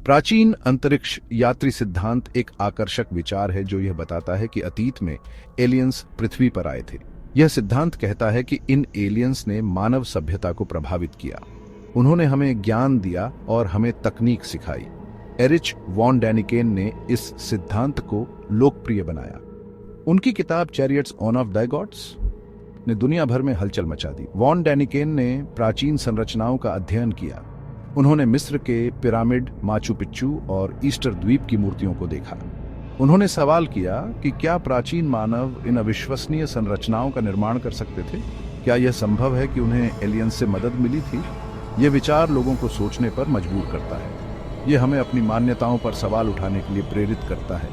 प्राचीन अंतरिक्ष यात्री सिद्धांत एक आकर्षक विचार है जो यह बताता है कि अतीत में एलियंस पृथ्वी पर आए थे। यह सिद्धांत कहता है कि इन एलियंस ने मानव सभ्यता को प्रभावित किया। उन्होंने हमें ज्ञान दिया और हमें तकनीक सिखाई। एरिच वॉन डैनिकेन ने इस सिद्धांत को लोकप्रिय बनाया। उनकी किताब chariots on off the gods ने दुनिया भर में हलचल मचा दी। वॉन डैनिकेन ने प्राचीन संरचनाओं का अध्ययन किया। उन्होंने मिस्र के पिरामिड, माचू पिच्चू और ईस्टर द्वीप की मूर्तियों को देखा। उन्होंने सवाल किया कि क्या प्राचीन मानव इन अविश्वसनीय संरचनाओं का निर्माण कर सकते थे? क्या यह संभव है कि उन्हें एलियंस से मदद मिली थी? यह विचार लोगों को सोचने पर मजबूर करता है। यह हमें अपनी मान्यताओं पर सवाल उठाने के लिए प्रेरित करता है।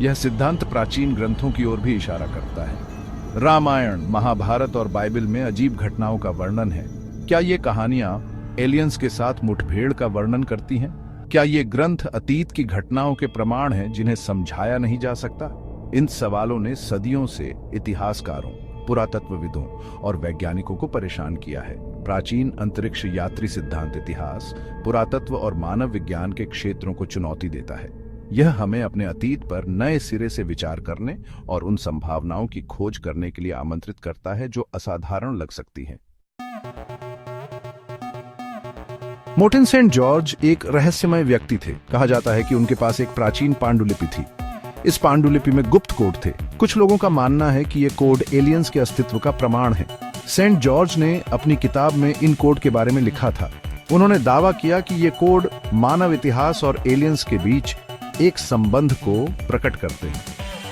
यह सिद्धांत प्राचीन ग्रंथों की ओर भी इशारा करता है। रामायण, महाभारत और बाइबल में अजीब घटनाओं का वर्णन है। क्या ये कहानियां एलियंस के साथ मुठभेड़ का वर्णन करती हैं? क्या ये ग्रंथ अतीत की घटनाओं के प्रमाण हैं जिन्हें समझाया नहीं जा सकता? इन सवालों ने सदियों से इतिहासकारों, पुरातत्वविदों और वैज्ञानिकों को परेशान किया है। प्राचीन अंतरिक्ष यात्री सिद्धांत इतिहास, पुरातत्व और मानव विज्ञान के क्षेत्रों को चुनौती देता है। यह हमें अपने अतीत पर नए सिरे से विचार करने और उन संभावनाओं की खोज करने के लिए आमंत्रित करता है जो असाधारण लग सकती हैं। मोर्टन सेंट जॉर्ज एक रहस्यमय व्यक्ति थे। कहा जाता है कि उनके पास एक प्राचीन पांडुलिपि थी। इस पांडुलिपि में गुप्त कोड थे। कुछ लोगों का मानना है कि ये कोड एलियंस के अस्तित्व का प्रमाण है। सेंट जॉर्ज ने अपनी किताब में इन कोड के बारे में लिखा था। उन्होंने दावा किया कि ये कोड मानव इतिहास और एलियंस के बीच एक संबंध को प्रकट करते हैं।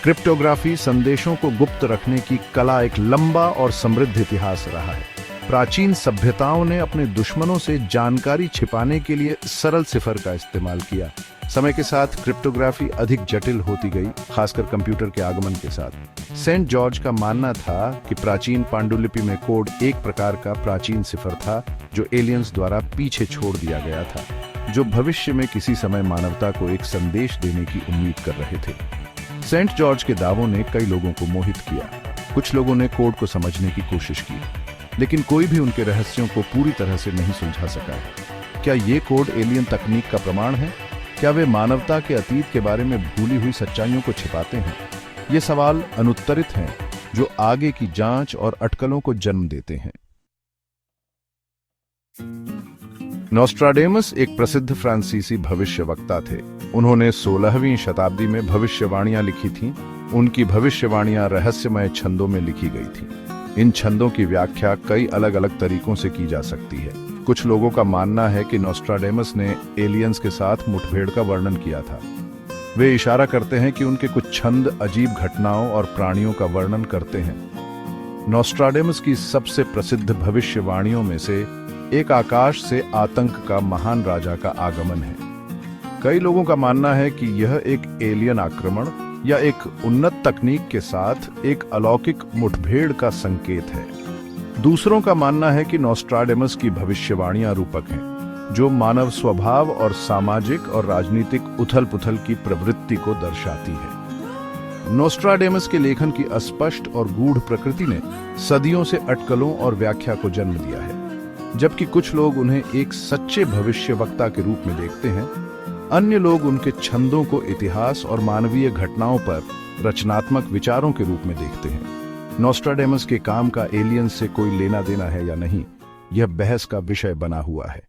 क्रिप्टोग्राफी, संदेशों को गुप्त रखने की कला एक लंबा और समृद्ध इतिहास रहा है। प्राचीन सभ्यताओं ने अपने दुश्मनों से जानकारी छिपाने के लिए सरल सिफर का इस्तेमाल किया। समय के साथ क्रिप्टोग्राफी अधिक जटिल होती गई, खासकर कंप्यूटर के आगमन के साथ। सेंट जॉर्ज का मानना था कि प्राचीन पांडुलिपि में कोड एक प्रकार का प्राचीन सिफर था जो एलियंस द्वारा पीछे छोड़ दिया गया था, जो भविष्य में किसी समय मानवता को एक संदेश देने की उम्मीद कर रहे थे। सेंट जॉर्ज के दावों ने कई लोगों को मोहित किया। कुछ लोगों ने कोड को समझने की कोशिश की, लेकिन कोई भी उनके रहस्यों को पूरी तरह से नहीं सुलझा सका। क्या ये कोड एलियन तकनीक का प्रमाण है? क्या वे मानवता के अतीत के बारे में भूली हुई सच्चाइयों को छिपाते हैं? ये सवाल अनुत्तरित हैं जो आगे की जांच और अटकलों को जन्म देते हैं। नोस्ट्राडेमस एक प्रसिद्ध फ्रांसीसी भविष्यवक्ता थे। उन्होंने 16वीं शताब्दी में भविष्यवाणियां लिखी थीं। उनकी भविष्यवाणियां रहस्यमय छंदों में लिखी गई थीं। इन छंदों की व्याख्या कई अलग अलग तरीकों से की जा सकती है। कुछ लोगों का मानना है कि नोस्ट्राडेमस ने एलियंस के साथ मुठभेड़ का वर्णन किया था। वे इशारा करते हैं कि उनके कुछ छंद अजीब घटनाओं और प्राणियों का वर्णन करते हैं। नोस्ट्राडेमस की सबसे प्रसिद्ध भविष्यवाणियों में से एक आकाश से आतंक का महान राजा का आगमन है। कई लोगों का मानना है कि यह एक एलियन आक्रमण या एक उन्नत तकनीक के साथ एक अलौकिक मुठभेड़ का संकेत है। दूसरों का मानना है कि नोस्ट्राडेमस की भविष्यवाणियां रूपक हैं, जो मानव स्वभाव और सामाजिक और राजनीतिक उथल-पुथल की प्रवृत्ति को दर्शाती है। नोस्ट्राडेमस के लेखन की अस्पष्ट और गूढ़ प्रकृति ने सदियों से अटकलों और व्याख्या को जन्म दिया है। जबकि कुछ लोग उन्हें एक सच्चे भविष्यवक्ता के रूप में देखते हैं, अन्य लोग उनके छंदों को इतिहास और मानवीय घटनाओं पर रचनात्मक विचारों के रूप में देखते हैं। नोस्ट्राडेमस के काम का एलियंस से कोई लेना देना है या नहीं, यह बहस का विषय बना हुआ है।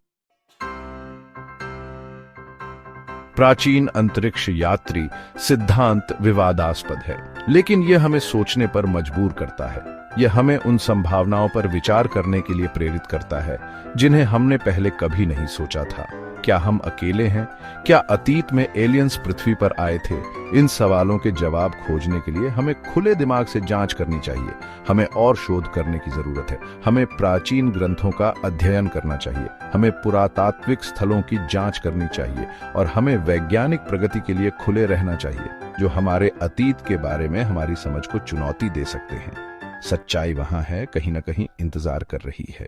प्राचीन अंतरिक्ष यात्री सिद्धांत विवादास्पद है, लेकिन यह हमें सोचने पर मजबूर करता है। यह हमें उन संभावनाओं पर विचार करने के लिए प्रेरित करता है जिन्हें हमने पहले कभी नहीं सोचा था। क्या हम अकेले हैं? क्या अतीत में एलियंस पृथ्वी पर आए थे? इन सवालों के जवाब खोजने के लिए हमें खुले दिमाग से जांच करनी चाहिए। हमें और शोध करने की जरूरत है। हमें प्राचीन ग्रंथों का अध्ययन करना चाहिए। हमें पुरातात्विक स्थलों की जांच करनी चाहिए और हमें वैज्ञानिक प्रगति के लिए खुले रहना चाहिए, जो हमारे अतीत के बारे में हमारी समझ को चुनौती दे सकते हैं। सच्चाई वहां है, कहीं न कहीं इंतजार कर रही है।